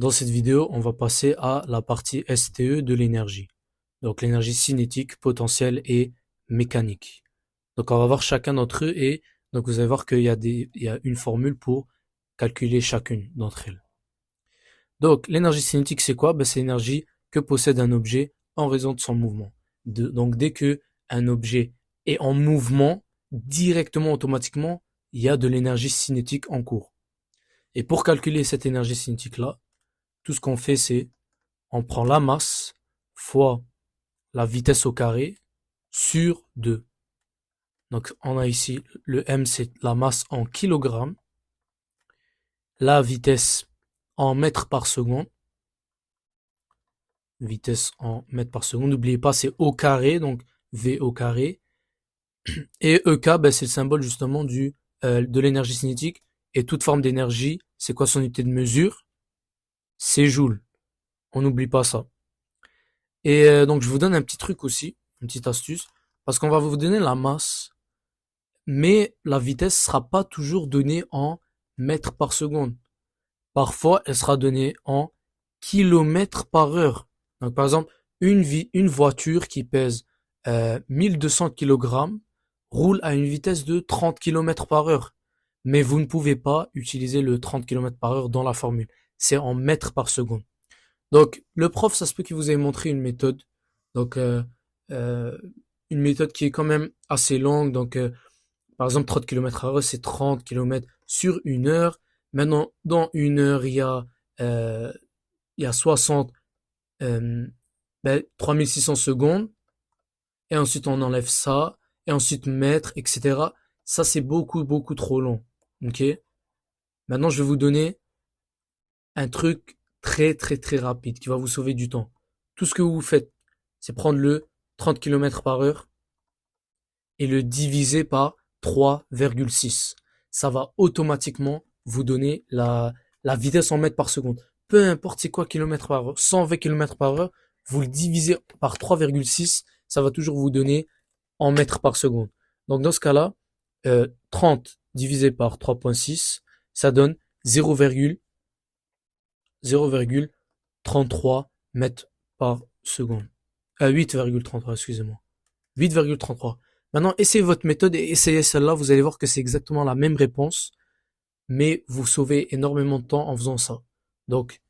Dans cette vidéo, on va passer à la partie STE de l'énergie. Donc l'énergie cinétique, potentielle et mécanique. Donc on va voir chacun d'entre eux et donc vous allez voir il y a une formule pour calculer chacune d'entre elles. Donc l'énergie cinétique c'est quoi? C'est l'énergie que possède un objet en raison de son mouvement. Donc dès que un objet est en mouvement, directement, automatiquement, il y a de l'énergie cinétique en cours. Et pour calculer cette énergie cinétique-là, tout ce qu'on fait c'est on prend la masse fois la vitesse au carré sur 2. Donc on a ici le m, c'est la masse en kilogrammes, la vitesse en mètres par seconde, vitesse en mètres par seconde, n'oubliez pas c'est au carré, donc v au carré, et ek, c'est le symbole justement de l'énergie cinétique, et toute forme d'énergie, c'est quoi son unité de mesure? C'est joule, on n'oublie pas ça. Et donc je vous donne un petit truc aussi, une petite astuce, parce qu'on va vous donner la masse, mais la vitesse sera pas toujours donnée en mètres par seconde. Parfois, elle sera donnée en kilomètres par heure. Donc par exemple, une voiture qui pèse 1200 kg roule à une vitesse de 30 km par heure. Mais vous ne pouvez pas utiliser le 30 km par heure dans la formule. C'est en mètres par seconde. Donc, le prof, ça se peut qu'il vous ait montré une méthode. Donc, euh, une méthode qui est quand même assez longue. Donc, par exemple, 30 km à heure, c'est 30 km sur une heure. Maintenant, dans une heure, il y a 60, 3600 secondes. Et ensuite, on enlève ça. Et ensuite, mètres, etc. Ça, c'est beaucoup, beaucoup trop long. Ok? Maintenant, je vais vous donner un truc très, très, très rapide qui va vous sauver du temps. Tout ce que vous faites, c'est prendre le 30 km par heure et le diviser par 3,6. Ça va automatiquement vous donner la vitesse en mètres par seconde. Peu importe c'est quoi kilomètres par heure, 120 km par heure, vous le divisez par 3,6, ça va toujours vous donner en mètres par seconde. Donc dans ce cas-là, 30 divisé par 3,6, ça donne 0,33 mètres par seconde. 8,33, excusez-moi. 8,33. Maintenant, essayez votre méthode et essayez celle-là. Vous allez voir que c'est exactement la même réponse, mais vous sauvez énormément de temps en faisant ça. Donc,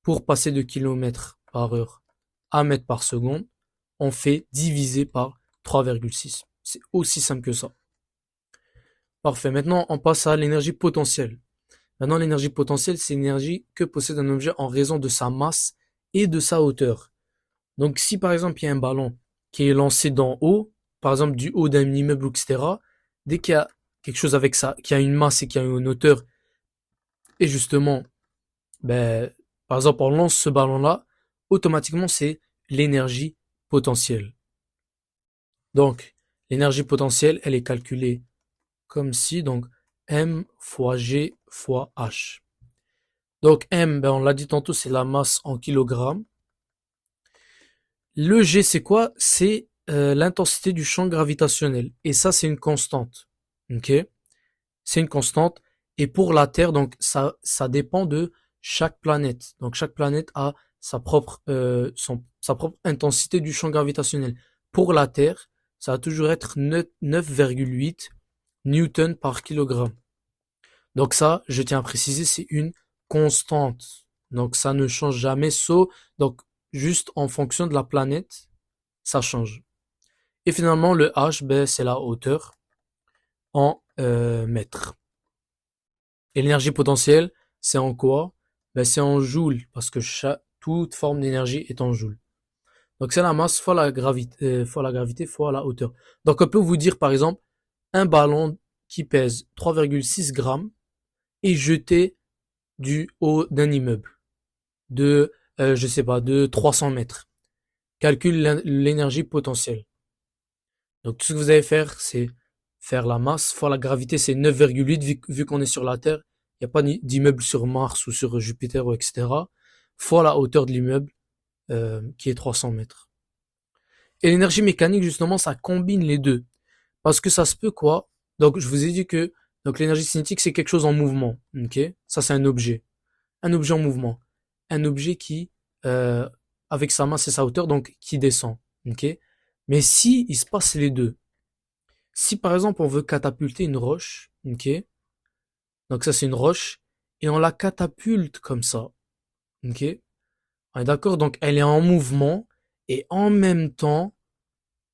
pour passer de kilomètres par heure à mètres par seconde, on fait diviser par 3,6. C'est aussi simple que ça. Parfait. Maintenant, on passe à l'énergie potentielle. Maintenant, l'énergie potentielle, c'est l'énergie que possède un objet en raison de sa masse et de sa hauteur. Donc, si par exemple, il y a un ballon qui est lancé d'en haut, par exemple du haut d'un immeuble, etc., dès qu'il y a quelque chose avec ça, qui a une masse et qui a une hauteur, et justement, par exemple, on lance ce ballon-là, automatiquement, c'est l'énergie potentielle. Donc, l'énergie potentielle, elle est calculée comme si, donc, M fois G fois H. Donc, M, on l'a dit tantôt, c'est la masse en kilogrammes. Le G, c'est quoi? C'est l'intensité du champ gravitationnel. Et ça, c'est une constante. Ok? C'est une constante. Et pour la Terre, donc ça dépend de chaque planète. Donc chaque planète a sa propre intensité du champ gravitationnel. Pour la Terre, ça va toujours être 9,8 newtons par kilogramme. Donc ça, je tiens à préciser, c'est une constante. Donc ça ne change jamais. Donc juste en fonction de la planète, ça change. Et finalement, le H, c'est la hauteur en mètres. Et l'énergie potentielle, c'est en quoi? C'est en joules, parce que toute forme d'énergie est en joules. Donc c'est la masse fois la gravité fois la hauteur. Donc on peut vous dire par exemple, un ballon qui pèse 3,6 grammes est jeté du haut d'un immeuble de, je sais pas, de 300 mètres. Calcule l'énergie potentielle. Donc tout ce que vous allez faire, c'est faire la masse fois la gravité, c'est 9,8 vu qu'on est sur la Terre. Il n'y a pas d'immeuble sur Mars ou sur Jupiter ou etc. Fois la hauteur de l'immeuble qui est 300 mètres. Et l'énergie mécanique, justement, ça combine les deux. Parce que ça se peut quoi? Donc je vous ai dit que donc l'énergie cinétique, c'est quelque chose en mouvement. Ok? Ça, c'est un objet. Un objet en mouvement. un objet qui, avec sa masse et sa hauteur, donc qui descend. Ok? Mais si il se passe les deux, si par exemple on veut catapulter une roche, ok? Donc ça c'est une roche, et on la catapulte comme ça, ok? On est d'accord? Donc elle est en mouvement, et en même temps,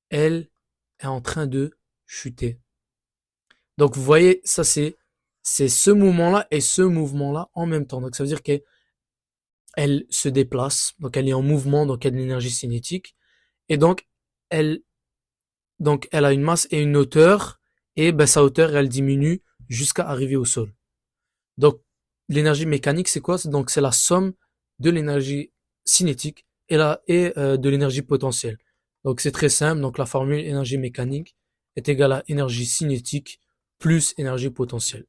elle est en train de chuter. Donc vous voyez, ça c'est ce mouvement-là et ce mouvement-là en même temps. Donc ça veut dire qu'elle se déplace, donc elle est en mouvement, donc elle a de l'énergie cinétique, et elle donc elle a une masse et une hauteur, et ben, sa hauteur elle diminue jusqu'à arriver au sol. Donc l'énergie mécanique c'est quoi? Donc c'est la somme de l'énergie cinétique et de l'énergie potentielle. Donc c'est très simple. Donc la formule énergie mécanique est égale à énergie cinétique plus énergie potentielle.